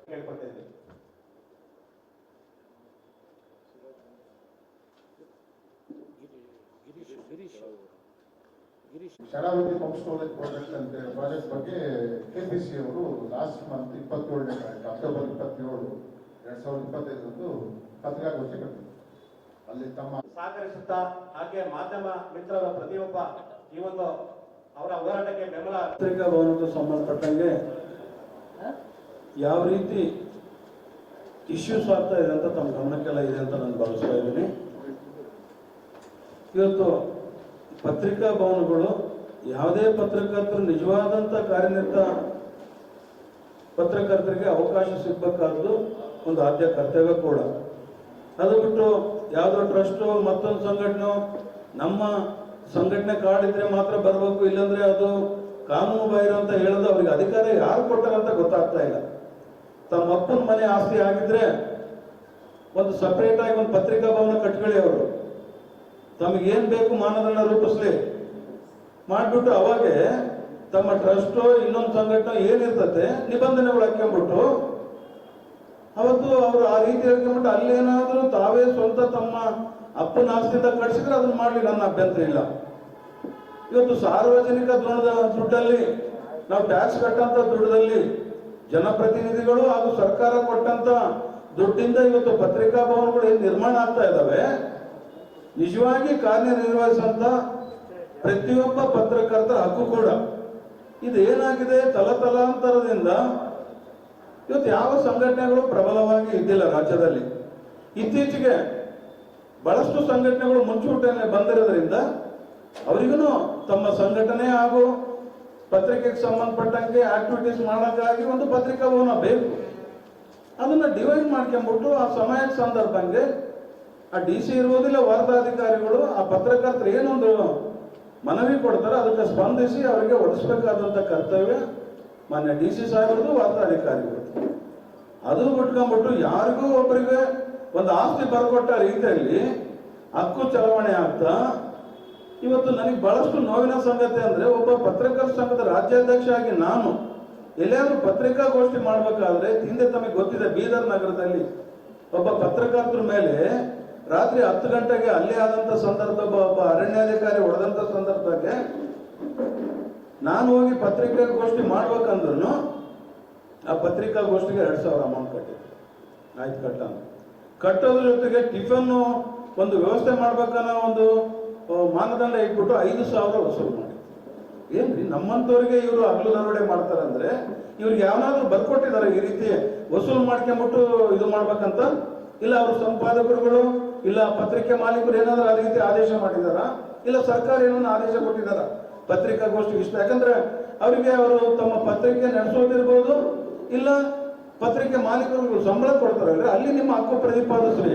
ಕೇಳ್ಕೊತಾ ಇದ್ದೀನಿ. Sharavati pump storage project ಅಂತ ಪ್ರಾಜೆಕ್ಟ್ ಬಗ್ಗೆ ಕೆಪಿಸಿ ಅವರು ಲಾಸ್ಟ್ ಮಂತ್ 27ನೇ ತಾರೀಕು ಅಕ್ಟೋಬರ್ 27, 2025 ಪತ್ರಿಕಾಗೋಷ್ಠಿ ಕರೆದಿದ್ದಾರೆ. ಅಲ್ಲಿ ತಮ್ಮ ಸಹಕರಿಸುತ್ತಾ ಹಾಗೆ ಮಾಧ್ಯಮ ಮಿತ್ರರ ಪ್ರತಿಯೊಬ್ಬ ಈ ಒಂದು ಅವರ ಹೋರಾಟಕ್ಕೆ ಬೆಂಬಲ. ಪತ್ರಿಕಾ ಭವನಕ್ಕೆ ಸಂಬಂಧಪಟ್ಟಂಗೆ ಯಾವ ರೀತಿ ಇಶ್ಯೂಸ್ ಆಗ್ತಾ ಇದೆ ಅಂತ ತಮ್ಮ ಗಮನಕ್ಕೆಲ್ಲ ಇದೆ ಅಂತ ನಾನು ಭಾವಿಸ್ತಾ ಇದ್ದೀನಿ. ಇವತ್ತು ಪತ್ರಿಕಾ ಭವನಗಳು ಯಾವುದೇ ಪತ್ರಕರ್ತರು ನಿಜವಾದಂಥ ಕಾರ್ಯನಿರತ ಪತ್ರಕರ್ತರಿಗೆ ಅವಕಾಶ ಸಿಗಬೇಕಾದ್ದು ಒಂದು ಆದ್ಯ ಕರ್ತವ್ಯ ಕೂಡ. ಅದು ಬಿಟ್ಟು ಯಾವುದೋ ಟ್ರಸ್ಟು ಮತ್ತೊಂದು ಸಂಘಟನೆ ನಮ್ಮ ಸಂಘಟನೆ ಕಾರ್ಡ್ ಇದ್ರೆ ಮಾತ್ರ ಬರಬೇಕು, ಇಲ್ಲಾಂದ್ರೆ ಅದು ಕಾನೂನು ಬಾಹಿರ ಅಂತ ಹೇಳೋದು ಅವ್ರಿಗೆ ಅಧಿಕಾರ ಯಾರು ಕೊಟ್ಟಾರಂತ ಗೊತ್ತಾಗ್ತಾ ಇಲ್ಲ. ತಮ್ಮ ಅಪ್ಪನ ಮನೆ ಆಸ್ತಿ ಆಗಿದ್ರೆ ಒಂದು ಸಪರೇಟ್ ಆಗಿ ಒಂದು ಪತ್ರಿಕಾ ಭವನ ಕಟ್ಕೊಳ್ಳಿ, ಅವರು ತಮಗೇನ್ ಬೇಕು ಮಾನದಂಡ ರೂಪಿಸ್ಲಿ ಮಾಡಿಬಿಟ್ಟು ಅವಾಗೆ ತಮ್ಮ ಟ್ರಸ್ಟು ಇನ್ನೊಂದು ಸಂಘಟನೆ ಏನಿರ್ತತೆ ನಿಬಂಧನೆಗಳು ಹಾಕ್ಕೊಂಡ್ಬಿಟ್ಟು ಅವತ್ತು ಅವರು ಆ ರೀತಿ ಹೇಳ್ಕೊಂಡ್ಬಿಟ್ಟು ಅಲ್ಲೇನಾದ್ರೂ ತಾವೇ ಸ್ವಂತ ತಮ್ಮ ಅಪ್ಪನ ಆಸ್ತಿಯಿಂದ ಕಟ್ಸಿದ್ರೆ ಅದನ್ನ ಮಾಡ್ಲಿ, ನನ್ನ ಅಭ್ಯಂತರ ಇಲ್ಲ. ಇವತ್ತು ಸಾರ್ವಜನಿಕ ದುಡ್ಡಲ್ಲಿ ನಾವು ಟ್ಯಾಕ್ಸ್ ಕಟ್ಟಂತ ದುಡ್ಡಲ್ಲಿ ಜನಪ್ರತಿನಿಧಿಗಳು ಹಾಗೂ ಸರ್ಕಾರ ಕೊಟ್ಟಂತ ದುಡ್ಡಿಂದ ಇವತ್ತು ಪತ್ರಿಕಾ ಭವನಗಳು ಏನ್ ನಿರ್ಮಾಣ ಆಗ್ತಾ ಇದಾವೆ, ನಿಜವಾಗಿ ಕಾರ್ಯನಿರ್ವಹಿಸಂತ ಪ್ರತಿಯೊಬ್ಬ ಪತ್ರಕರ್ತರ ಹಕ್ಕು ಕೂಡ. ಇದು ಏನಾಗಿದೆ, ತಲತಲಾಂತರದಿಂದ ಇವತ್ತು ಯಾವ ಸಂಘಟನೆಗಳು ಪ್ರಬಲವಾಗಿ ಇದ್ದಿಲ್ಲ ರಾಜ್ಯದಲ್ಲಿ. ಇತ್ತೀಚೆಗೆ ಬಹಳಷ್ಟು ಸಂಘಟನೆಗಳು ಮುಂಚೂಟನೆ ಬಂದಿರೋದ್ರಿಂದ ಅವರಿಗೂ ತಮ್ಮ ಸಂಘಟನೆ ಹಾಗೂ ಪತ್ರಿಕೆಗೆ ಸಂಬಂಧಪಟ್ಟಂಗೆ ಆಕ್ಟಿವಿಟೀಸ್ ಮಾಡೋಕ್ಕಾಗಿ ಒಂದು ಪತ್ರಿಕಾ ಭವನ ಬೇಕು. ಅದನ್ನ ಡಿವೈಡ್ ಮಾಡ್ಕೊಂಡ್ಬಿಟ್ಟು ಆ ಸಮಯದ ಸಂದರ್ಭಂಗೆ ಆ DC ಇರುವುದಿಲ್ಲ, ವಾರ್ತಾಧಿಕಾರಿಗಳು ಆ ಪತ್ರಕರ್ತರು ಏನೊಂದು ಮನವಿ ಕೊಡ್ತಾರೆ ಅದಕ್ಕೆ ಸ್ಪಂದಿಸಿ ಅವರಿಗೆ ಒದಗಿಸಬೇಕಾದಂತ ಕರ್ತವ್ಯ ಮಾನ್ಯ DC ಸಾಹೇಬರದು, ವಾರ್ತಾಧಿಕಾರಿಗಳು. ಅದು ಬಿಟ್ಕೊಂಡ್ಬಿಟ್ಟು ಯಾರಿಗೂ ಒಬ್ಬರಿಗೆ ಒಂದು ಆಸ್ತಿ ಬರ್ಕೊಟ್ಟ ರೀತಿಯಲ್ಲಿ ಹಕ್ಕು ಚಲಾವಣೆ ಆಗ್ತಾ ಇವತ್ತು ನನಗೆ ಬಹಳಷ್ಟು ನೋವಿನ ಸಂಗತಿ ಅಂದ್ರೆ, ಒಬ್ಬ ಪತ್ರಕರ್ತರ ಸಂಘದ ರಾಜ್ಯಾಧ್ಯಕ್ಷ ಆಗಿ ನಾನು ಎಲ್ಲಾದ್ರೂ ಪತ್ರಿಕಾಗೋಷ್ಠಿ ಮಾಡ್ಬೇಕಾದ್ರೆ ಹಿಂದೆ ತಮಗೆ ಗೊತ್ತಿದೆ, ಬೀದರ್ ನಗರದಲ್ಲಿ ಒಬ್ಬ ಪತ್ರಕರ್ತರ ಮೇಲೆ ರಾತ್ರಿ 10 ಗಂಟೆಗೆ ಅಲ್ಲೇ ಆದಂತ ಸಂದರ್ಭ ಒಬ್ಬ ಅರಣ್ಯಾಧಿಕಾರಿ ಹೊಡೆದಂತ ಸಂದರ್ಭಕ್ಕೆ ನಾನು ಹೋಗಿ ಪತ್ರಿಕಾಗೋಷ್ಠಿ ಮಾಡ್ಬೇಕಂದ್ರೂ ಆ ಪತ್ರಿಕಾಗೋಷ್ಠಿಗೆ 2,000 ಅಮೌಂಟ್ ಕಟ್ಟಿದ್ದೆ. ಆಯ್ತು ಕಟ್ಟೋದ್ರ ಜೊತೆಗೆ ಟಿಫನ್ ಒಂದು ವ್ಯವಸ್ಥೆ ಮಾಡ್ಬೇಕನ್ನೋ ಒಂದು ಮಾನದಂಡ ಇಟ್ಬಿಟ್ಟು 5,000 ವಸೂಲು ಮಾಡಿ. ಏನ್ರಿ ನಮ್ಮಂತವ್ರಿಗೆ ಇವರು ಹಗಲು ದರೋಡೆ ಮಾಡ್ತಾರಂದ್ರೆ ಇವ್ರಿಗೆ ಯಾವನಾದ್ರೂ ಬರ್ಕೊಟ್ಟಿದ್ದಾರೆ ಈ ರೀತಿ ವಸೂಲು ಮಾಡ್ಕೊಂಡ್ಬಿಟ್ಟು ಇದು ಮಾಡ್ಬೇಕಂತ? ಇಲ್ಲ ಅವ್ರ ಸಂಪಾದಕರುಗಳು ಇಲ್ಲ ಪತ್ರಿಕೆ ಮಾಲೀಕರು ಏನಾದ್ರೂ ಆ ರೀತಿ ಆದೇಶ ಮಾಡಿದಾರ? ಇಲ್ಲ ಸರ್ಕಾರ ಏನೋ ಆದೇಶ ಕೊಟ್ಟಿದಾರ ಪತ್ರಿಕಾಗೋಷ್ಠಿ ಇಷ್ಟ? ಯಾಕಂದ್ರೆ ಅವರಿಗೆ ಅವರು ತಮ್ಮ ಪತ್ರಿಕೆ ನಡೆಸೋದಿರ್ಬೋದು, ಇಲ್ಲ ಪತ್ರಿಕೆ ಮಾಲೀಕರು ಸಂಬಳ ಕೊಡ್ತಾರಲ್ರಿ, ಅಲ್ಲಿ ನಿಮ್ಮ ಹಕ್ಕು ಪ್ರತಿಪಾದಿಸ್ರಿ.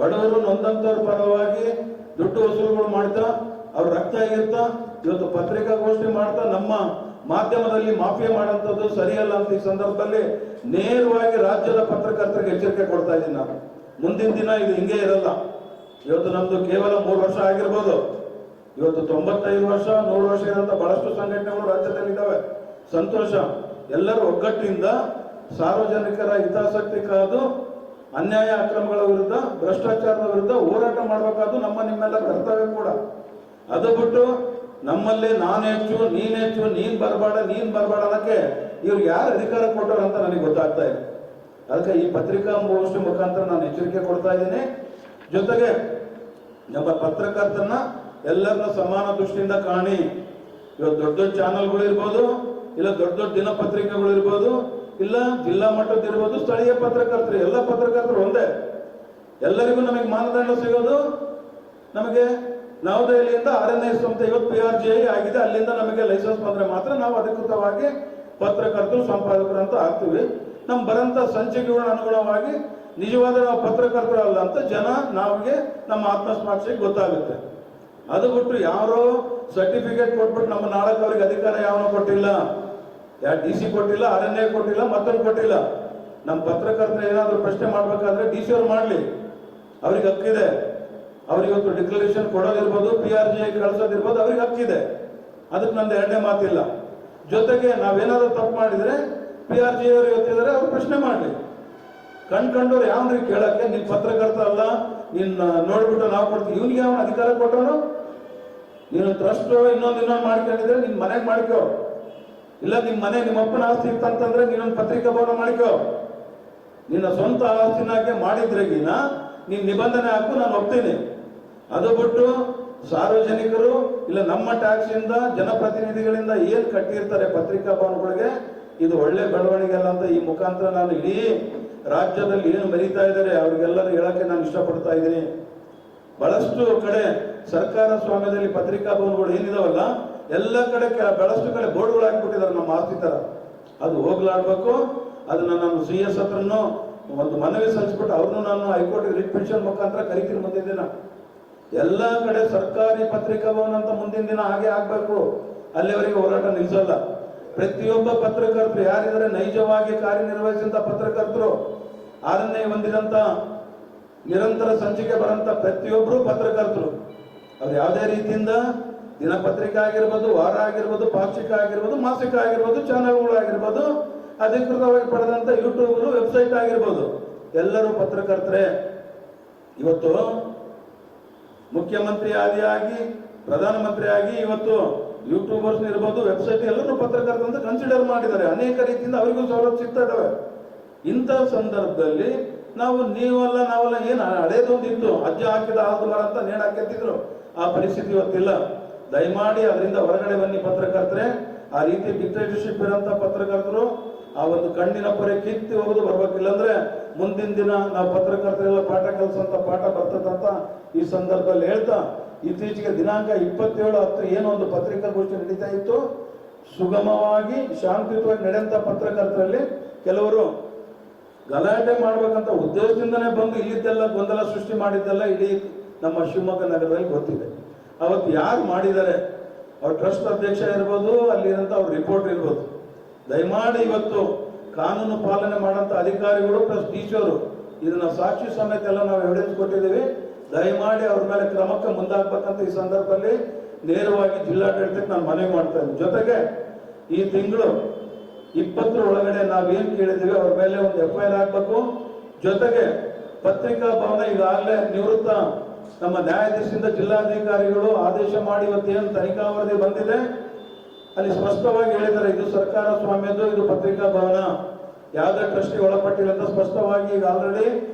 ಬಡವರು ನೊಂದಂತವ್ರ ಪರವಾಗಿ ದುಡ್ಡು ವಸೂಲುಗಳು ಮಾಡ್ತಾ ಅವ್ರ ರಕ್ತ ಆಗಿರ್ತಾ ಇವತ್ತು ಪತ್ರಿಕಾಗೋಷ್ಠಿ ಮಾಡ್ತಾ ನಮ್ಮ ಮಾಧ್ಯಮದಲ್ಲಿ ಮಾಫಿಯಾ ಮಾಡೋಂಥದ್ದು ಸರಿಯಲ್ಲ ಅಂತ ಈ ಸಂದರ್ಭದಲ್ಲಿ ನೇರವಾಗಿ ರಾಜ್ಯದ ಪತ್ರಕರ್ತರಿಗೆ ಎಚ್ಚರಿಕೆ ಕೊಡ್ತಾ ಇದ್ದೀನಿ ನಾನು. ಮುಂದಿನ ದಿನ ಇದು ಹಿಂಗೆ ಇರಲ್ಲ. ಇವತ್ತು ನಮ್ದು ಕೇವಲ 3 ವರ್ಷ ಆಗಿರ್ಬೋದು, ಇವತ್ತು 95 ವರ್ಷ 100 ವರ್ಷ ಇರೋಂಥ ಬಹಳಷ್ಟು ಸಂಘಟನೆಗಳು ರಾಜ್ಯದಲ್ಲಿ ಇದ್ದಾವೆ. ಸಂತೋಷ. ಎಲ್ಲರೂ ಒಗ್ಗಟ್ಟಿನಿಂದ ಸಾರ್ವಜನಿಕರ ಹಿತಾಸಕ್ತಿ ಕಾದು ಅನ್ಯಾಯ ಅಕ್ರಮಗಳ ವಿರುದ್ಧ ಭ್ರಷ್ಟಾಚಾರದ ವಿರುದ್ಧ ಹೋರಾಟ ಮಾಡಬೇಕಾದ್ದು ನಮ್ಮ ನಿಮ್ಮೆಲ್ಲ ಕರ್ತವ್ಯ ಕೂಡ. ಅದು ಬಿಟ್ಟು ನಮ್ಮಲ್ಲೇ ನಾನು ಹೆಚ್ಚು ನೀನ್ ಬರಬೇಡ ಅನ್ನಕ್ಕೆ ಇವ್ರಿಗೆ ಯಾರು ಅಧಿಕಾರ ಕೊಟ್ಟರು ಅಂತ ನನಗೆ ಗೊತ್ತಾಗ್ತಾ ಇದೆ. ಅದಕ್ಕೆ ಈ ಪತ್ರಿಕಾಗೋಷ್ಠಿ ಮುಖಾಂತರ ನಾನು ಎಚ್ಚರಿಕೆ ಕೊಡ್ತಾ ಇದ್ದೀನಿ. ಜೊತೆಗೆ ನಮ್ಮ ಪತ್ರಕರ್ತರನ್ನ ಎಲ್ಲರನ್ನ ಸಮಾನ ದೃಷ್ಟಿಯಿಂದ ಕಾಣಿ. ಇವತ್ತು ದೊಡ್ಡ ದೊಡ್ಡ ಚಾನಲ್ಗಳು ಇರ್ಬೋದು, ಇಲ್ಲ ದೊಡ್ಡ ದೊಡ್ಡ ದಿನಪತ್ರಿಕೆಗಳು ಇರ್ಬೋದು, ಇಲ್ಲ ಜಿಲ್ಲಾ ಮಟ್ಟದ ಇರ್ಬೋದು, ಸ್ಥಳೀಯ ಪತ್ರಕರ್ತರು, ಎಲ್ಲ ಪತ್ರಕರ್ತರು ಒಂದೇ. ಎಲ್ಲರಿಗೂ ನಮಗೆ ಮಾನದಂಡ ಸಿಗೋದು ನಮಗೆ ನವದೆಹಲಿಯಿಂದ RNI ಸಂಸ್ಥೆ ಇವತ್ತು PRGI ಆಗಿದೆ, ಅಲ್ಲಿಂದ ನಮಗೆ ಲೈಸೆನ್ಸ್ ಬಂದ್ರೆ ಮಾತ್ರ ನಾವು ಅಧಿಕೃತವಾಗಿ ಪತ್ರಕರ್ತರು ಸಂಪಾದಕರು ಅಂತ ಆಗ್ತೀವಿ. ನಮ್ ಬರಂತ ಸಂಚಿಕೆಗಳ ಅನುಗುಣವಾಗಿ ನಿಜವಾದ ನಾವು ಪತ್ರಕರ್ತರು ಅಲ್ಲ ಅಂತ ಜನ ನಾವಿಗೆ ನಮ್ಮ ಆತ್ಮಸಾಕ್ಷಿಗೆ ಗೊತ್ತಾಗುತ್ತೆ. ಅದು ಬಿಟ್ಟು ಯಾರೋ ಸರ್ಟಿಫಿಕೇಟ್ ಕೊಟ್ಬಿಟ್ಟು ನಮ್ಮ ನಾಡಕ್ಕೆ ಅವ್ರಿಗೆ ಅಧಿಕಾರ ಯಾವನೋ ಕೊಟ್ಟಿಲ್ಲ, DC ಕೊಟ್ಟಿಲ್ಲ, RNI ಕೊಟ್ಟಿಲ್ಲ, ಮತ್ತೊಂದು ಕೊಟ್ಟಿಲ್ಲ. ನಮ್ಮ ಪತ್ರಕರ್ತರು ಏನಾದ್ರು ಪ್ರಶ್ನೆ ಮಾಡ್ಬೇಕಾದ್ರೆ DC ಅವ್ರು ಮಾಡ್ಲಿ, ಅವ್ರಿಗೆ ಹಕ್ಕಿದೆ. ಅವ್ರಿಗೆ ಇವತ್ತು ಡಿಕ್ಲರೇಷನ್ ಕೊಡೋದಿರ್ಬೋದು, PRGI ಕಳ್ಸೋದಿರ್ಬೋದು, ಅವ್ರಿಗೆ ಹಕ್ಕಿದೆ. ಅದಕ್ಕೆ ನಂದು ಎರಡನೇ ಮಾತಿಲ್ಲ. ಜೊತೆಗೆ ನಾವೇನಾದ್ರು ತಪ್ಪು ಮಾಡಿದ್ರೆ PRG ಅವರು ಇವತ್ತಿದ್ದಾರೆ, ಅವ್ರು ಪ್ರಶ್ನೆ ಮಾಡಲಿ. ಕಂಡ್ಕೊಂಡವ್ರು ಯಾವನ್ರಿ ಕೇಳಕ್ಕೆ? ನೀನ್ ಪತ್ರಕರ್ತ ಅಲ್ಲ, ನೀನ್ ನೋಡ್ಬಿಟ್ಟು ನಾವು ಕೊಡ್ತೀವಿ. ಇವನಿಗೆ ಅವನ ಅಧಿಕಾರ ಕೊಟ್ಟವನು? ನೀನು ಟ್ರಸ್ಟ್ ಇನ್ನೊಂದು ಮಾಡ್ಕೊಂಡಿದ್ರೆ ನಿನ್ ಮನೆಗೆ ಮಾಡ್ಕೋ, ಇಲ್ಲ ನಿಮ್ ಮನೆ ನಿಮ್ಮ ಅಪ್ಪನ ಆಸ್ತಿ ಇತ್ತಂತಂದ್ರೆ ನೀನೊಂದು ಪತ್ರಿಕಾ ಭವನ ಮಾಡ್ಕೋ. ನಿನ್ನ ಸ್ವಂತ ಆಸ್ತಿನಾಗೆ ಮಾಡಿದ್ರೆಗಿನ ನೀನ್ ನಿಬಂಧನೆ ಹಾಕು, ನಾನು ಒಪ್ತೀನಿ. ಅದು ಬಿಟ್ಟು ಸಾರ್ವಜನಿಕರು ಇಲ್ಲ ನಮ್ಮ ಟ್ಯಾಕ್ಸ್ ಇಂದ ಜನಪ್ರತಿನಿಧಿಗಳಿಂದ ಏನ್ ಕಟ್ಟಿರ್ತಾರೆ ಪತ್ರಿಕಾ ಭವನಗಳಿಗೆ, ಇದು ಒಳ್ಳೆ ಬೆಳವಣಿಗೆ ಅಲ್ಲ ಅಂತ ಈ ಮುಖಾಂತರ ನಾನು ಇಡೀ ರಾಜ್ಯದಲ್ಲಿ ಏನು ಮರೀತಾ ಇದ್ದಾರೆ ಅವ್ರಿಗೆಲ್ಲರೂ ಹೇಳಕ್ಕೆ ನಾನು ಇಷ್ಟಪಡ್ತಾ ಇದ್ದೀನಿ. ಬಹಳಷ್ಟು ಕಡೆ ಸರ್ಕಾರ ಸ್ವಾಮ್ಯದಲ್ಲಿ ಪತ್ರಿಕಾ ಭವನಗಳು ಏನಿದಾವಲ್ಲ, ಎಲ್ಲ ಕಡೆ ಬಹಳಷ್ಟು ಕಡೆ ಬೋರ್ಡ್ಗಳು ಹಾಕ್ಬಿಟ್ಟಿದ್ದಾರೆ ನಮ್ಮ ಆಸ್ತಿ ತರ. ಅದು ಹೋಗ್ಲಾಡ್ಬೇಕು. ಅದನ್ನ ನಾನು CS ಹತ್ರನು ಒಂದು ಮನವಿ ಸಲ್ಲಿಸ್ಬಿಟ್ಟು ಅವ್ರನ್ನು ನಾನು ಹೈಕೋರ್ಟ್ ರಿಟ್ ಪಿಟಿಷನ್ ಮುಖಾಂತರ ಕರಿತೀನಿ ಮುಂದಿನ ದಿನ. ಎಲ್ಲ ಕಡೆ ಸರ್ಕಾರಿ ಪತ್ರಿಕಾ ಭವನ ಅಂತ ಮುಂದಿನ ದಿನ ಹಾಗೆ ಆಗ್ಬೇಕು. ಅಲ್ಲಿವರೆಗೆ ಹೋರಾಟ ನಿಲ್ಲಿಸಲ್ಲ. ಪ್ರತಿಯೊಬ್ಬ ಪತ್ರಕರ್ತರು ಯಾರಿದ್ದಾರೆ ನೈಜವಾಗಿ ಕಾರ್ಯನಿರ್ವಹಿಸಿದಂತ ಪತ್ರಕರ್ತರು, ಆರನೇ ಹೊಂದಿದಂತ ನಿರಂತರ ಸಂಚಿಕೆ ಬರಂತ ಪ್ರತಿಯೊಬ್ಬರು ಪತ್ರಕರ್ತರು, ಅವ್ರು ಯಾವುದೇ ರೀತಿಯಿಂದ ದಿನಪತ್ರಿಕೆ ಆಗಿರ್ಬೋದು, ವಾರ ಆಗಿರ್ಬೋದು, ಪಾಕ್ಷಿಕ ಆಗಿರ್ಬೋದು, ಮಾಸಿಕ ಆಗಿರ್ಬೋದು, ಚಾನೆಲ್ಗಳು ಆಗಿರ್ಬೋದು, ಅಧಿಕೃತವಾಗಿ ಪಡೆದಂತ ಯೂಟ್ಯೂಬ್ ವೆಬ್ಸೈಟ್ ಆಗಿರ್ಬೋದು, ಎಲ್ಲರೂ ಪತ್ರಕರ್ತರೇ. ಇವತ್ತು ಮುಖ್ಯಮಂತ್ರಿ ಆದಿಯಾಗಿ ಪ್ರಧಾನಮಂತ್ರಿ ಆಗಿ ಇವತ್ತು ಯೂಟ್ಯೂಬರ್ಸ್ ಇರ್ಬೋದು, ವೆಬ್ಸೈಟ್ ಎಲ್ಲರೂ ಪತ್ರಕರ್ತ ಅಂತ ಕನ್ಸಿಡರ್ ಮಾಡಿದ್ದಾರೆ. ಅನೇಕ ರೀತಿಯಿಂದ ಅವರಿಗೂ ಸವಲತ್ತು ಸಿಗ್ತಾ ಇದಾವೆ. ಇಂಥ ಸಂದರ್ಭದಲ್ಲಿ ನಾವು ನೀವಲ್ಲ ನಾವೆಲ್ಲ ಏನು ಹಳೇದೊಂದಿತ್ತು, ಅಜ್ಜ ಹಾಕಿದ ಆದ ಮರ ಅಂತ ನೇಣು ಹಾಕಿದ್ರು, ಆ ಪರಿಸ್ಥಿತಿ ಇವತ್ತಿಲ್ಲ. ದಯಮಾಡಿ ಅದರಿಂದ ಹೊರಗಡೆ ಬನ್ನಿ ಪತ್ರಕರ್ತರೆ. ಆ ರೀತಿ ಡಿಕ್ಟೇಟರ್ಶಿಪ್ ಇರೋಂಥ ಪತ್ರಕರ್ತರು ಆ ಒಂದು ಕಣ್ಣಿನ ಪೊರೆ ಕಿತ್ತಿ ಹೋಗೋದು ಬರ್ಬೇಕಿಲ್ಲ. ಅಂದ್ರೆ ಮುಂದಿನ ದಿನ ನಾವು ಪತ್ರಕರ್ತರೆಲ್ಲ ಪಾಠ ಕಲಿಸಂತ ಪಾಠ ಬರ್ತದಂತ ಈ ಸಂದರ್ಭದಲ್ಲಿ ಹೇಳ್ತಾ, ಇತ್ತೀಚೆಗೆ ದಿನಾಂಕ 27/10 ಏನೋ ಒಂದು ಪತ್ರಿಕಾಗೋಷ್ಠಿ ನಡೀತಾ ಇತ್ತು. ಸುಗಮವಾಗಿ ಶಾಂತಿಯುತವಾಗಿ ನಡೆಯಂತ ಪತ್ರಕರ್ತರಲ್ಲಿ ಕೆಲವರು ಗಲಾಟೆ ಮಾಡ್ಬೇಕಂತ ಉದ್ದೇಶದಿಂದನೇ ಬಂದು ಇಲ್ಲಿದ್ದೆಲ್ಲ ಗೊಂದಲ ಸೃಷ್ಟಿ ಮಾಡಿದ್ದೆಲ್ಲ ಇಡೀ ನಮ್ಮ ಶಿವಮೊಗ್ಗ ನಗರದಲ್ಲಿ ಗೊತ್ತಿದೆ. ಅವತ್ತು ಯಾರು ಮಾಡಿದ್ದಾರೆ, ಅವ್ರ ಟ್ರಸ್ಟ್ ಅಧ್ಯಕ್ಷ ಇರ್ಬೋದು, ಅಲ್ಲಿರಂತ ಅವ್ರ ರಿಪೋರ್ಟ್ ಇರ್ಬೋದು. ದಯಮಾಡಿ ಇವತ್ತು ಕಾನೂನು ಪಾಲನೆ ಮಾಡಂತ ಅಧಿಕಾರಿಗಳು ಪ್ಲಸ್ ಟೀಚರು ಇದನ್ನ ಸಾಕ್ಷಿ ಸಮೇತ ಎಲ್ಲ ನಾವು ಎವಿಡೆನ್ಸ್ ಕೊಟ್ಟಿದ್ದೀವಿ. ದಯಮಾಡಿ ಅವ್ರ ಮೇಲೆ ಕ್ರಮಕ್ಕೆ ಮುಂದಾಗಬೇಕಂತ ಈ ಸಂದರ್ಭದಲ್ಲಿ ನೇರವಾಗಿ ಜಿಲ್ಲಾಡಳಿತಕ್ಕೆ ನಾನು ಮನವಿ ಮಾಡ್ತಾ ಇದ್ದೀನಿ. ಜೊತೆಗೆ ಈ ತಿಂಗಳು 20 ಒಳಗಡೆ ನಾವೇನ್ ಕೇಳಿದ್ದೀವಿ ಅವ್ರ ಮೇಲೆ ಒಂದು FIR ಆಗ್ಬೇಕು. ಜೊತೆಗೆ ಪತ್ರಿಕಾ ಭವನ ಈಗಾಗಲೇ ನಿವೃತ್ತ ನಮ್ಮ ನ್ಯಾಯಾಧೀಶರಿಂದ ಜಿಲ್ಲಾಧಿಕಾರಿಗಳು ಆದೇಶ ಮಾಡಿ ಇವತ್ತೇನು ತನಿಖಾ ವರದಿ ಬಂದಿದೆ ಅಲ್ಲಿ ಸ್ಪಷ್ಟವಾಗಿ ಹೇಳಿದ್ದಾರೆ, ಇದು ಸರ್ಕಾರ ಸ್ವಾಮ್ಯದ್ದು, ಇದು ಪತ್ರಿಕಾ ಭವನ ಯಾವುದೇ ಟ್ರಸ್ಟಿಗೆ ಒಳಪಟ್ಟಿಲ್ಲ ಅಂತ ಸ್ಪಷ್ಟವಾಗಿ ಈಗ ಆಲ್ರೆಡಿ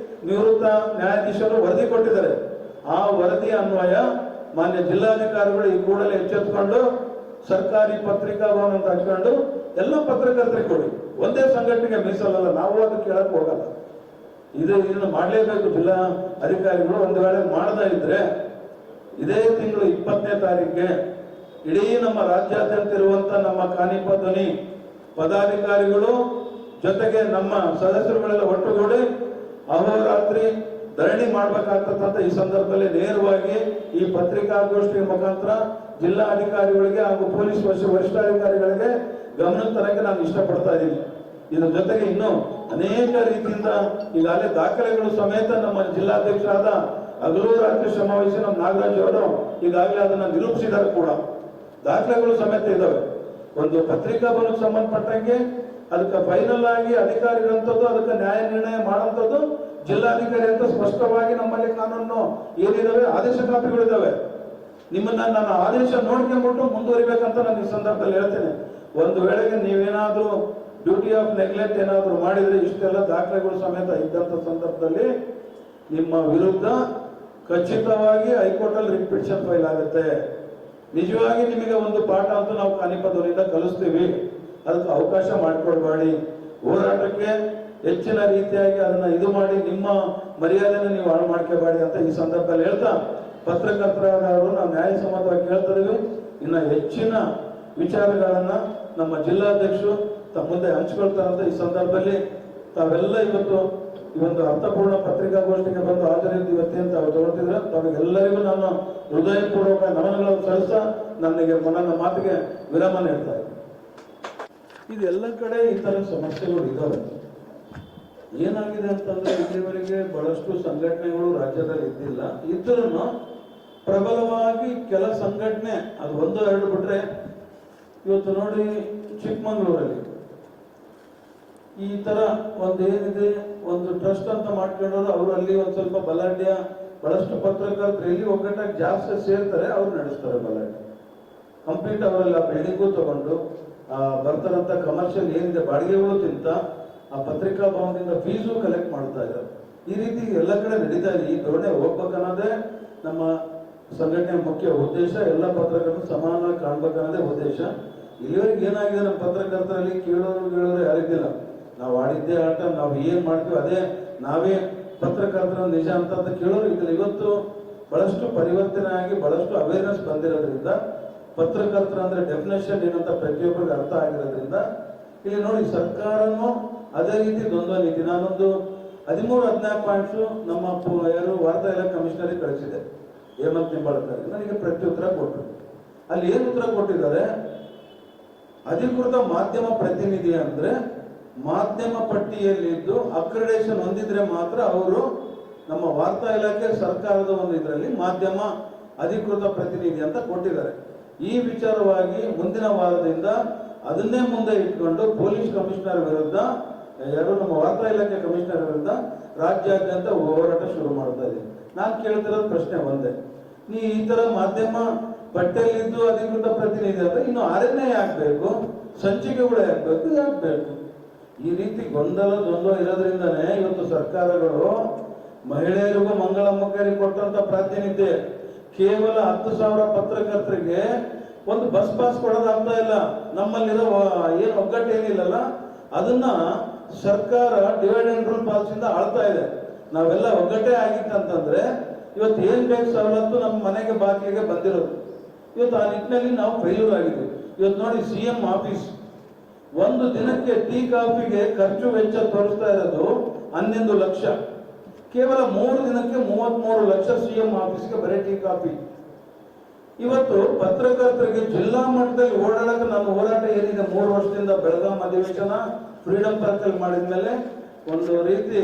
ನಿವೃತ್ತ ನ್ಯಾಯಾಧೀಶರು ವರದಿ ಕೊಟ್ಟಿದ್ದಾರೆ. ಆ ವರದಿ ಅನ್ವಯ ಮಾನ್ಯ ಜಿಲ್ಲಾಧಿಕಾರಿಗಳು ಈ ಕೂಡಲೇ ಎಚ್ಚೆತ್ತುಕೊಂಡು ಸರ್ಕಾರಿ ಪತ್ರಿಕಾ ಭವನ ಅಂತ ಹಾಕೊಂಡು ಎಲ್ಲ ಪತ್ರಕರ್ತರಿಗೆ ಕೊಡಿ. ಒಂದೇ ಸಂಘಟನೆಗೆ ಮೀಸಲಲ್ಲ, ನಾವು ಅದು ಕೇಳಕ್ ಹೋಗಲ್ಲ. ಇದನ್ನು ಮಾಡಲೇಬೇಕು ಜಿಲ್ಲಾ ಅಧಿಕಾರಿಗಳು. ಒಂದು ವೇಳೆ ಮಾಡದೇ ಇದ್ರೆ ಇದೇ ತಿಂಗಳು 20ನೇ ತಾರೀಕಿಗೆ ಇಡೀ ನಮ್ಮ ರಾಜ್ಯಾದ್ಯಂತ ಇರುವಂತ ನಮ್ಮ ಕಾನಿಪ ಧ್ವನಿ ಪದಾಧಿಕಾರಿಗಳು ಜೊತೆಗೆ ನಮ್ಮ ಸದಸ್ಯರುಗಳೆಲ್ಲ ಒಟ್ಟುಗೂಡಿ ಅಹೋರಾತ್ರಿ ಧರಣಿ ಮಾಡ್ಬೇಕಾಗ್ತದಂತ ಈ ಸಂದರ್ಭದಲ್ಲಿ ನೇರವಾಗಿ ಈ ಪತ್ರಿಕಾಗೋಷ್ಠಿಯ ಮುಖಾಂತರ ಜಿಲ್ಲಾ ಅಧಿಕಾರಿಗಳಿಗೆ ಹಾಗೂ ಪೊಲೀಸ್ ವರಿಷ್ಠಾಧಿಕಾರಿಗಳಿಗೆ ಗಮನ ತರಕ್ಕೆ ನಾನು ಇಷ್ಟಪಡ್ತಾ ಇದ್ದೀನಿ. ಇದರ ಜೊತೆಗೆ ಇನ್ನು ಅನೇಕ ರೀತಿಯಿಂದ ಈಗಾಗಲೇ ದಾಖಲೆಗಳು ಸಮೇತ ನಮ್ಮ ಜಿಲ್ಲಾಧ್ಯಕ್ಷರಾದ ಹಗಲು ರಾತ್ರಿ ಶ್ರಮವಹಿಸಿ ನಮ್ಮ ನಾಗರಾಜ್ ಅವರು ಈಗಾಗಲೇ ಅದನ್ನ ನಿರೂಪಿಸಿದ್ದಾರೆ ಕೂಡ. ದಾಖಲೆಗಳು ಸಮೇತ ಇದಾವೆ. ಒಂದು ಪತ್ರಿಕಾ ಭವನಕ್ಕೆ ಸಂಬಂಧಪಟ್ಟಂಗೆ ಅದಕ್ಕೆ ಫೈನಲ್ ಆಗಿ ಅಧಿಕಾರಿಗಳಂತದ್ದು ಅದಕ್ಕೆ ನ್ಯಾಯ ನಿರ್ಣಯ ಮಾಡೋಂಥದ್ದು ಜಿಲ್ಲಾಧಿಕಾರಿ ಅಂತ ಸ್ಪಷ್ಟವಾಗಿ ನಮ್ಮಲ್ಲಿ ಕಾನೂನು ಏನಿದಾವೆ ಆದೇಶ ಕಾಪಿಗಳಿದಾವೆ. ನಿಮ್ಮನ್ನ ನಾನು ಆದೇಶ ನೋಡ್ಕೊಂಡ್ಬಿಟ್ಟು ಮುಂದುವರಿಬೇಕಂತ ನಾನು ಈ ಸಂದರ್ಭದಲ್ಲಿ ಹೇಳ್ತೇನೆ. ಒಂದು ವೇಳೆಗೆ ನೀವೇನಾದ್ರೂ ಡ್ಯೂಟಿ ಆಫ್ ನೆಗ್ಲೆಕ್ಟ್ ಏನಾದ್ರು ಮಾಡಿದ್ರೆ ಇಷ್ಟೆಲ್ಲ ದಾಖಲೆಗಳು ಸಮೇತ ಇದ್ದಂತ ಸಂದರ್ಭದಲ್ಲಿ ನಿಮ್ಮ ವಿರುದ್ಧ ಖಚಿತವಾಗಿ ಹೈಕೋರ್ಟ್ ಅಲ್ಲಿ ರಿಟ್ ಪಿಟಿಷನ್ ಫೈಲ್ ಆಗುತ್ತೆ. ನಿಜವಾಗಿ ನಿಮಗೆ ಒಂದು ಪಾಠ ಅಂತೂ ನಾವು ಕಾನಿಪದವರಿಂದ ಕಲಿಸ್ತೀವಿ. ಅದಕ್ಕೆ ಅವಕಾಶ ಮಾಡಿಕೊಡ್ಬೇಡಿ. ಹೋರಾಟಕ್ಕೆ ಹೆಚ್ಚಿನ ರೀತಿಯಾಗಿ ಅದನ್ನ ಇದು ಮಾಡಿ ನಿಮ್ಮ ಮರ್ಯಾದೆನ ನೀವು ಹಾಳು ಮಾಡ್ಕೋಬೇಡಿ ಅಂತ ಈ ಸಂದರ್ಭದಲ್ಲಿ ಹೇಳ್ತಾ, ಪತ್ರಕರ್ತರಾದವರು ನಾವು ನ್ಯಾಯಸಮ್ಮತವಾಗಿ ಕೇಳ್ತಾ ಇದೀವಿ. ಇನ್ನು ಹೆಚ್ಚಿನ ವಿಚಾರಗಳನ್ನ ನಮ್ಮ ಜಿಲ್ಲಾಧ್ಯಕ್ಷರು ತಮ್ಮ ಮುಂದೆ ಹಂಚ್ಕೊಳ್ತಾರಂತ ಈ ಸಂದರ್ಭದಲ್ಲಿ ತಾವೆಲ್ಲ ಇವತ್ತು ಈ ಒಂದು ಅರ್ಥಪೂರ್ಣ ಪತ್ರಿಕಾಗೋಷ್ಠಿಗೆ ಬಂದು ಹಾಜರಿದ್ದು ಇವತ್ತೇನು ತಾವು ತಗೊಳ್ತಿದ್ರೆ ತಮಗೆಲ್ಲರಿಗೂ ನಾನು ಹೃದಯಪೂರ್ವಕ ನಮನಗಳನ್ನು ಸಲ್ಲಿಸ್ತಾ ನನ್ನ ಮಾತಿಗೆ ವಿರಾಮ ನೀಡ್ತಾ ಇದ್ದೀನಿ. ಇದೆಲ್ಲ ಕಡೆ ಈ ತರ ಸಮಸ್ಯೆಗಳು ಇದ್ದಾವೆ. ಏನಾಗಿದೆ ಅಂತಂದ್ರೆ ಇಲ್ಲಿವರೆಗೆ ಬಹಳಷ್ಟು ಸಂಘಟನೆಗಳು ರಾಜ್ಯದಲ್ಲಿ ಇದ್ದಿಲ್ಲ. ಇದ್ರೂ ಪ್ರಬಲವಾಗಿ ಕೆಲ ಸಂಘಟನೆ ಅದು 1-2 ಬಿಟ್ರೆ ಇವತ್ತು ನೋಡಿ ಚಿಕ್ಕಮಂಗ್ಳೂರಲ್ಲಿ ಈ ತರ ಒಂದು ಏನಿದೆ ಒಂದು ಟ್ರಸ್ಟ್ ಅಂತ ಮಾಡ್ಕೊಂಡವ್ರು ಅವರು ಅಲ್ಲಿ ಒಂದ್ ಸ್ವಲ್ಪ ಬಲಾಢ್ಯ ಬಹಳಷ್ಟು ಪತ್ರಕರ್ತರು ಎಲ್ಲಿ ಒಗ್ಗಟ್ಟಾಗಿ ಜಾಸ್ತಿ ಸೇರ್ತಾರೆ ಅವ್ರು ನಡೆಸ್ತಾರೆ ಬಲಾಢ್ಯ ಕಂಪ್ಲೀಟ್ ಅವರೆಲ್ಲ ಬಿಲ್ಡಿಂಗು ತಗೊಂಡು ಬರ್ತಾರಂತ ಕಮರ್ಷಿಯಲ್ ಏನಿದೆ ಬಾಡಿಗೆಗಳು ತಿಂತ ಆ ಪತ್ರಿಕಾ ಭವನದಿಂದ ಫೀಸು ಕಲೆಕ್ಟ್ ಮಾಡ್ತಾ ಇದ್ದಾರೆ. ಈ ರೀತಿ ಎಲ್ಲ ಕಡೆ ನಡೀತಾ ಇದೆ. ಈ ಧೋರಣೆ ಹೋಗ್ಬೇಕನ್ನೋದೇ ನಮ್ಮ ಸಂಘಟನೆಯ ಮುಖ್ಯ ಉದ್ದೇಶ. ಎಲ್ಲ ಪತ್ರಕರ್ತರು ಸಮಾನವಾಗಿ ಕಾಣ್ಬೇಕನ್ನೋದೇ ಉದ್ದೇಶ. ಇಲ್ಲಿವರೆಗೆ ಏನಾಗಿದೆ ನಮ್ಮ ಪತ್ರಕರ್ತರಲ್ಲಿ ಕೇಳೋರು ಯಾರಿದ್ದಿಲ್ಲ. ನಾವು ಆಡಿದ್ದೇ ಆಟ, ನಾವು ಏನ್ ಮಾಡ್ತೀವಿ ಅದೇ ನಾವೇ ಪತ್ರಕರ್ತರ ನಿಜ ಅಂತ ಕೇಳೋರು ಇದ್ದಿಲ್ಲ. ಇವತ್ತು ಬಹಳಷ್ಟು ಪರಿವರ್ತನೆ ಆಗಿ ಬಹಳಷ್ಟು ಅವೇರ್ನೆಸ್ ಬಂದಿರೋದ್ರಿಂದ ಪತ್ರಕರ್ತರ ಅಂದ್ರೆ ಡೆಫಿನೇಷನ್ ಏನಂತ ಪ್ರತಿಯೊಬ್ಬರಿಗೆ ಅರ್ಥ ಆಗಿರೋದ್ರಿಂದ ಇಲ್ಲಿ ನೋಡಿ ಸರ್ಕಾರನು ಅದೇ ರೀತಿ ದ್ವಂದ್ವ ನೀತಿ. ನಾನೊಂದು 13-14 ಪಾಯಿಂಟ್ಸ್ ನಮ್ಮ ಯಾರು ವಾರ್ತಾ ಇಲಾಖೆ ಕಮಿಷನರಿಗೆ ಕಳಿಸಿದೆ, ಹೇಮಂತ್ ನಿಂಬಾಳ್ಕರ್. ನನಗೆ ಪ್ರತ್ಯುತ್ತರ ಕೊಟ್ಟರು. ಅಲ್ಲಿ ಏನು ಉತ್ತರ ಕೊಟ್ಟಿದ್ದಾರೆ, ಅಧಿಕೃತ ಮಾಧ್ಯಮ ಪ್ರತಿನಿಧಿ ಅಂದ್ರೆ ಮಾಧ್ಯಮ ಪಟ್ಟಿಯಲ್ಲಿದ್ದು ಅಕ್ರಿಡೇಷನ್ ಹೊಂದಿದ್ರೆ ಮಾತ್ರ ಅವರು ನಮ್ಮ ವಾರ್ತಾ ಇಲಾಖೆ ಸರ್ಕಾರದ ಒಂದು ಇದರಲ್ಲಿ ಮಾಧ್ಯಮ ಅಧಿಕೃತ ಪ್ರತಿನಿಧಿ ಅಂತ ಕೊಟ್ಟಿದ್ದಾರೆ. ಈ ವಿಚಾರವಾಗಿ ಮುಂದಿನ ವಾರದಿಂದ ಅದನ್ನೇ ಮುಂದೆ ಇಟ್ಕೊಂಡು ಪೊಲೀಸ್ ಕಮಿಷನರ್ ವಿರುದ್ಧ ಯಾರು ನಮ್ಮ ವಾರ್ತಾ ಇಲಾಖೆ ಕಮಿಷನರ್ ವಿರುದ್ಧ ರಾಜ್ಯಾದ್ಯಂತ ಹೋರಾಟ ಶುರು ಮಾಡ್ತಾ ಇದ್ದೀನಿ. ನಾನು ಕೇಳ್ತಿರೋದು ಪ್ರಶ್ನೆ ಒಂದೇ, ನೀ ಈ ತರ ಮಾಧ್ಯಮ ಪಟ್ಟಿಯಲ್ಲಿದ್ದು ಅಧಿಕೃತ ಪ್ರತಿನಿಧಿ ಅಂದ್ರೆ ಇನ್ನು ಆರನೇ ಆಗ್ಬೇಕು, ಸಂಚಿಕೆಗಳು ಯಾಕಬೇಕು? ಈ ರೀತಿ ದ್ವಂದ್ವ ಇರೋದ್ರಿಂದನೇ ಇವತ್ತು ಸರ್ಕಾರಗಳು ಮಹಿಳೆಯರಿಗೂ ಮಂಗಳ ಮುಖರಿಗೆ ಕೊಟ್ಟಂತ ಪ್ರಾತಿನಿಧ್ಯ ಕೇವಲ 10,000 ಪತ್ರಕರ್ತರಿಗೆ ಒಂದು ಬಸ್ ಪಾಸ್ ಕೊಡೋದಾಗ್ತಾ ಇಲ್ಲ. ನಮ್ಮಲ್ಲಿರೋ ಏನು ಒಗ್ಗಟ್ಟು ಏನಿಲ್ಲಲ್ಲ ಅದನ್ನ ಸರ್ಕಾರ ಡಿವೈಡ್ ಅಂಡ್ ರೂಲ್ ಪಾಲಿಸಿ ಇಂದ ಆಳ್ತಾ ಇದೆ. ನಾವೆಲ್ಲ ಒಗ್ಗಟ್ಟೇ ಆಗಿತ್ತಂತಂದ್ರೆ ಇವತ್ತು ಏನ್ ಬೇಕು ಸವಲತ್ತು ನಮ್ಮ ಮನೆಗೆ ಬಾಗಿಲಿಗೆ ಬಂದಿರೋದು. ಇವತ್ತು ಆ ನಿಟ್ಟಿನಲ್ಲಿ ನಾವು ಫೇಲ್ಯೂರ್ ಆಗಿದ್ದೀವಿ. ಇವತ್ತು ನೋಡಿ CM ಆಫೀಸ್ ಒಂದು ದಿನಕ್ಕೆ ಟೀ ಕಾಫಿಗೆ ಖರ್ಚು ವೆಚ್ಚ ತೋರಿಸ್ತಾ ಇರೋದು 11 ಲಕ್ಷ. ಕೇವಲ 3 ದಿನಕ್ಕೆ 33 ಲಕ್ಷ CM ಆಫೀಸ್ಗೆ ಬರೀ ಟೀ ಕಾಫಿ. ಇವತ್ತು ಪತ್ರಕರ್ತರಿಗೆ ಜಿಲ್ಲಾ ಮಟ್ಟದಲ್ಲಿ ಓಡಾಡಕ್ಕೆ ನನ್ನ ಹೋರಾಟ ಏನಿದೆ 3 ವರ್ಷದಿಂದ ಬೆಳಗಾಂ ಅಧಿವೇಶನ ಫ್ರೀಡಂ ಪಾರ್ಕ್ ಮಾಡಿದ್ಮೇಲೆ ಒಂದು ರೀತಿ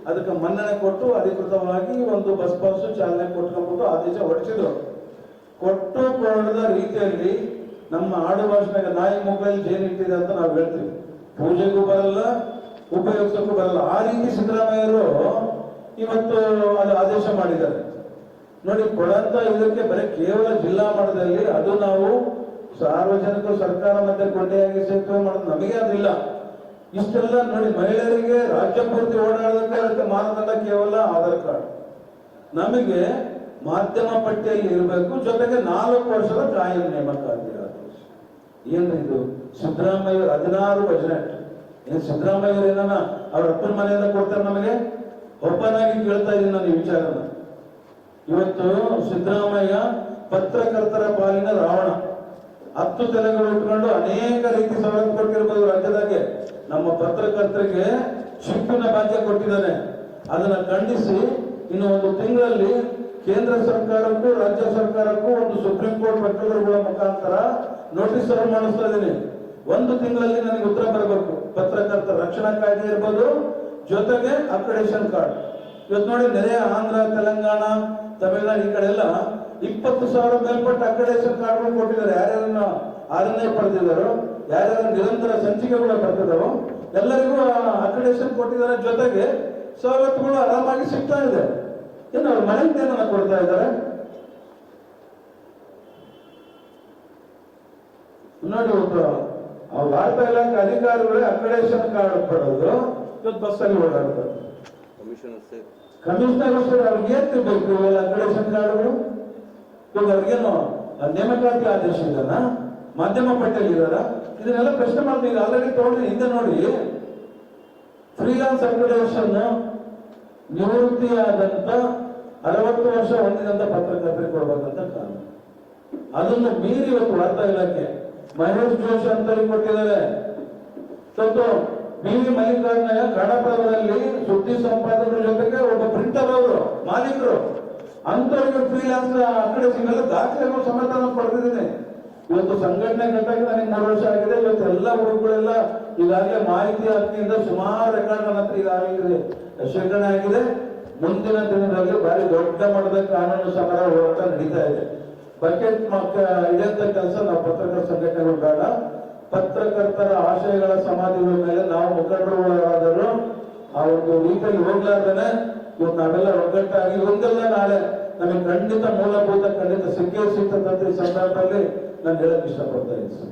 ಅದಕ್ಕೆ ಮನ್ನಣೆ ಕೊಟ್ಟು ಅಧಿಕೃತವಾಗಿ ಒಂದು ಬಸ್ ಪಾಸ್ ಚಾಲನೆ ಕೊಟ್ಕೊಂಡ್ಬಿಟ್ಟು ಆದೇಶ ಹೊರಡಿಸಿದ್ರು. ಕೊಡದ ರೀತಿಯಲ್ಲಿ ನಮ್ಮ ಆಡು ಭಾಷೆಗೆ ನಾಯಿ ಮೊಬೈಲ್ ಜೇನು ಇಟ್ಟಿದೆ ಅಂತ ನಾವು ಹೇಳ್ತೀವಿ. ಪೂಜೆಗೂ ಬರಲ್ಲ, ಉಪಯೋಗಿಸಕ್ಕೂ ಬರಲ್ಲ. ಆ ರೀತಿ ಸಿದ್ದರಾಮಯ್ಯರು ಇವತ್ತು ಅದು ಆದೇಶ ಮಾಡಿದ್ದಾರೆ. ನೋಡಿ, ಕೊಡಂತ ಇದಕ್ಕೆ ಬರೀ ಕೇವಲ ಜಿಲ್ಲಾ ಮಟ್ಟದಲ್ಲಿ ಅದು ನಾವು ಸಾರ್ವಜನಿಕ ಸರ್ಕಾರ ಮತ್ತೆ ಕೊಂಡೆಯಾಗಿ ಸೇತುವೆ ಮಾಡೋದು ನಮಗೆ ಅದಿಲ್ಲ. ಇಷ್ಟೆಲ್ಲ ನೋಡಿ, ಮಹಿಳೆಯರಿಗೆ ರಾಜ್ಯ ಪೂರ್ತಿ ಓಡಾಡೋದಕ್ಕೆ ಅದಕ್ಕೆ ಮಾನದಂಡ ಕೇವಲ ಆಧಾರ್ ಕಾರ್ಡ್. ನಮಗೆ ಮಾಧ್ಯಮ ಪಟ್ಟಿಯಲ್ಲಿ ಇರಬೇಕು, ಜೊತೆಗೆ 4 ವರ್ಷದ ಕಾಯಂ ನೇಮಕಾತಿ. ಏನ್ರಿ ಇದು? ಸಿದ್ದರಾಮಯ್ಯ 16 ಬಜೆಟ್ ಏನ್ ಸಿದ್ದರಾಮಯ್ಯರು ಏನ ಅವ್ರ ಅಪ್ಪನ ಮನೆಯಿಂದ ಕೊಡ್ತಾರೆ ನಮಗೆ? ಓಪನ್ ಆಗಿ ಕೇಳ್ತಾ ಇದ್ದೀನಿ ನಾನು ಈ ವಿಚಾರನ. ಇವತ್ತು ಸಿದ್ದರಾಮಯ್ಯ ಪತ್ರಕರ್ತರ ಪಾಲಿನ ರಾವಣ. 10 ತಲೆಗಳು ಇಟ್ಕೊಂಡು ಅನೇಕ ರೀತಿ ಸವಲತ್ತು ಕೊಟ್ಟಿರ್ಬೋದು ರಾಜ್ಯದಾಗೆ. ನಮ್ಮ ಪತ್ರಕರ್ತರಿಗೆ ಶಿಕ್ಷಣ ಭಾಗ್ಯ ಕೊಟ್ಟಿದ್ದಾನೆ. ಅದನ್ನ ಖಂಡಿಸಿ ಇನ್ನು 1 ತಿಂಗಳಲ್ಲಿ ಕೇಂದ್ರ ಸರ್ಕಾರಕ್ಕೂ ರಾಜ್ಯ ಸರ್ಕಾರಕ್ಕೂ ಒಂದು ಸುಪ್ರೀಂ ಕೋರ್ಟ್ ವಕೀಲರುಗಳ ಮುಖಾಂತರ ನೋಟಿಸ್ ಅನ್ನು ಮಾಡಿಸ್ತಾ ಇದ್ದೀನಿ. 1 ತಿಂಗಳಲ್ಲಿ ನನಗೆ ಉತ್ತರ ಬರಬೇಕು. ಪತ್ರಕರ್ತರ ರಕ್ಷಣಾ ಕಾಯ್ದೆ ಇರ್ಬೋದು, ಜೊತೆಗೆ ಅಕ್ರಿಡೇಷನ್ ಕಾರ್ಡ್. ಇವತ್ತು ನೋಡಿ, ನೆರೆಯ ಆಂಧ್ರ, ತೆಲಂಗಾಣ, ತಮಿಳುನಾಡು ಈ ಕಡೆ ಎಲ್ಲ 20,000 ಮೇಲ್ಪಟ್ಟ ಅಕ್ರಿಡೇಷನ್ ಕಾರ್ಡ್ಗಳು ಕೊಟ್ಟಿದ್ದಾರೆ. ಯಾರ್ಯಾರನ್ನ 6ನೇ ಪಡೆದಿದ್ದಾರೋ, ಯಾರ್ಯಾರ ನಿರಂತರ ಸಂಚಿಕೆಗಳು ಬರ್ತದೋ ಎಲ್ಲರಿಗೂ ಅಕ್ರಿಡೇಷನ್ ಕೊಟ್ಟಿದ್ದಾರೆ. ಜೊತೆಗೆ ಸವಲತ್ತುಗಳು ಆರಾಮಾಗಿ ಸಿಗ್ತಾ ಇದೆ. ಇನ್ನು ಅವ್ರ ಮನೆಗೆ ಏನನ್ನ ಕೊಡ್ತಾ ಇದ್ದಾರೆ ನೋಡಿ. ಆ ವಾರ್ತಾ ಇಲಾಖೆ ಅಧಿಕಾರಿಗಳೇ ಅಕ್ರಿಡೇಷನ್ ಕಾರ್ಡ್ ಪಡೆದು ಇವತ್ತು ಬಸ್ಸಲ್ಲಿ ಓಡಾಡ್ತಾರೆ. ಕಮಿಷನರ್ ಅವ್ರಿಗೆ ಏನ್ ಬೇಕು ಇವೆಲ್ಲ ಅಕ್ರಿಡೇಷನ್ ಕಾರ್ಡ್ಗಳು? ಇವಾಗ ಅವ್ರಿಗೇನು ನೇಮಕಾತಿ ಆದೇಶ ಇದನ್ನ ಮಾಧ್ಯಮ ಪಟ್ಟಿಯಲ್ಲಿ ಇದಾರ? ಇದನ್ನೆಲ್ಲ ಪ್ರಶ್ನೆ ಮಾಡ್ತೀವಿ. ಆಲ್ರೆಡಿ ತಗೊಂಡ್ರೆ ಹಿಂದೆ ನೋಡಿ, ಫ್ರೀಲಾನ್ಸ್ ಅಕ್ರಿಡೇಷನ್ ನಿವೃತ್ತಿಯಾದಂತ 60 ವರ್ಷ ಹೊಂದಿದಂತ ಪತ್ರಕರ್ತರಿಗೆ ಕೊಡ್ಬೇಕಂತ ಕಾನೂನು. ಅದನ್ನು ಮೀರಿ ಇವತ್ತು ವಾರ್ತಾ ಇಲಾಖೆ ಮಹೇಶ್ ಜೋಶಿ ಅಂತ ಕೊಟ್ಟಿದ್ದಾರೆ. ಸ್ವಲ್ಪ BV ಮಲ್ಲಿಕಾರ್ಜುನಯ್ಯ ಕನ್ನಡಪ್ರಭದಲ್ಲಿ ಸುದ್ದಿ ಸಂಪಾದಕರ ಜೊತೆಗೆ ಒಬ್ಬ ಪ್ರಿಂಟರ್ ಅವರು ಮಾಲೀಕರು ಅಂತವರಿಗೆ ಫ್ರೀಲಾನ್ಸ್ ಅಕ್ರಿಡೇಷನ್ ಎಲ್ಲ ದಾಖಲೆಗಳು ಸಮೇತ ನಾನು ಪಡೆದಿದ್ದೀನಿ. ಇವತ್ತು ಸಂಘಟನೆ ಕಟ್ಟಾಗಿ ನನಗೆ 3 ವರ್ಷ ಆಗಿದೆ. ಇವತ್ತು ಎಲ್ಲ ಹುಡುಗಗಳೆಲ್ಲ ಈಗಾಗಲೇ ಮಾಹಿತಿ ಹಕ್ಕಿಯಿಂದ ಸುಮಾರು ರೆಕಾರ್ಡ್ ನನ್ನ ಹತ್ರ ಈಗಾಗಲೇ ಶೇಖರಣೆ ಆಗಿದೆ. ಮುಂದಿನ ದಿನದಲ್ಲಿ ಭಾರಿ ದೊಡ್ಡ ಮಟ್ಟದ ಕಾನೂನು ಸಮರ ಹೋರಾಟ ನಡೀತಾ ಇದೆ. ಬಕೆಟ್ ಇದಂತ ಕೆಲಸ ನಾವು ಪತ್ರಕರ್ತರ ಸಂಘಟನೆಗಳು ಬೇಡ. ಪತ್ರಕರ್ತರ ಆಶಯಗಳ ಸಮಾಧಿಗಳ ಮೇಲೆ ನಾವು ಮುಖಂಡರುಗಳಾದರೂ ಆ ಒಂದು ರೀತಿಯಲ್ಲಿ ಹೋಗ್ಲಾರ್ದೇನೆ ಇವತ್ತು ನಾವೆಲ್ಲ ಒಗ್ಗಟ್ಟಾಗಿ ಒಂದಲ್ಲ ನಾಳೆ ನಮಗೆ ಖಂಡಿತ ಮೂಲಭೂತ ಖಂಡಿತ ಸಿಕ್ಕೇ ಸಿಗ್ತಕ್ಕಂಥ ಈ ಸಂದರ್ಭದಲ್ಲಿ ನಾನು ಹೇಳಕ್ ಇಷ್ಟಪಡ್ತಾ ಇದ್ದೀನಿ ಸರ್.